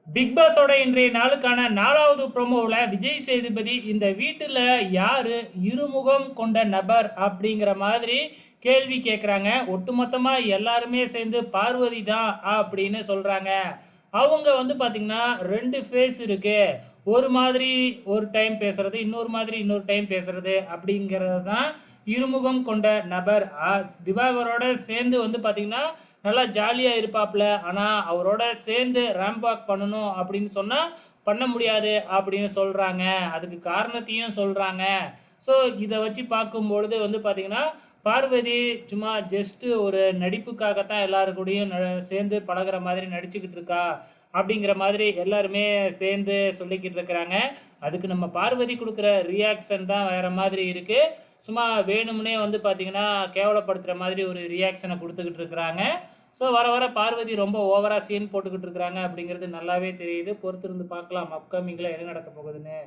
Big பாஸோட இன்றைய நாளுக்கான 4வது ப்ரோமோவுல விஜய் சேதுபதி இந்த வீட்டுல யாரு இருமுகம் கொண்ட நபர் அப்படிங்கிற மாதிரி கேள்வி கேட்குறாங்க. ஒட்டுமொத்தமா எல்லாருமே சேர்ந்து பார்வதி தான் அப்படின்னு சொல்றாங்க. அவங்க வந்து பார்த்தீங்கன்னா 2 ஃபேஸ் இருக்கு. ஒரு மாதிரி ஒரு டைம் பேசுறது, இன்னொரு மாதிரி இன்னொரு டைம் பேசுறது அப்படிங்கிறது தான் இருமுகம் கொண்ட நபர். திவாகரோட சேர்ந்து வந்து பார்த்தீங்கன்னா நல்லா ஜாலியா இருப்பாப்ல. ஆனா, அவரோட சேர்ந்து ரேம்ப் வாக் பண்ணணும் அப்படின்னு சொன்னா, பண்ண முடியாது அப்படின்னு சொல்றாங்க. அதுக்கு காரணத்தையும் சொல்றாங்க. ஸோ, இத வச்சு பார்க்கும்பொழுது வந்து பார்த்தீங்கன்னா, பார்வதி சும்மா ஜஸ்ட் ஒரு நடிப்புக்காக தான் எல்லாரு கூடயும் சேர்ந்து பழகுற மாதிரி நடிச்சுக்கிட்டு இருக்கா. அப்படிங்கிற மாதிரி எல்லாருமே சேர்ந்து சொல்லிக்கிட்டு இருக்கிறாங்க. அதுக்கு நம்ம பார்வதி குடுக்குற ரியாக்ஷன் தான் வேற மாதிரி இருக்கு. சும்மா வேணும்னே வந்து பார்த்தீங்கன்னா, கேவலப்படுத்துற மாதிரி ஒரு ரியாக்ஷன குடுத்துக்கிட்டு இருக்கிறாங்க. ஸோ வர வர பார்வதி ரொம்ப ஓவரா சீன் போட்டுக்கிட்டு இருக்கிறாங்க அப்படிங்கிறது நல்லாவே தெரியுது. பொறுத்திருந்து பார்க்கலாம் அப்கமிங்ல என்ன நடக்க போகுதுன்னு.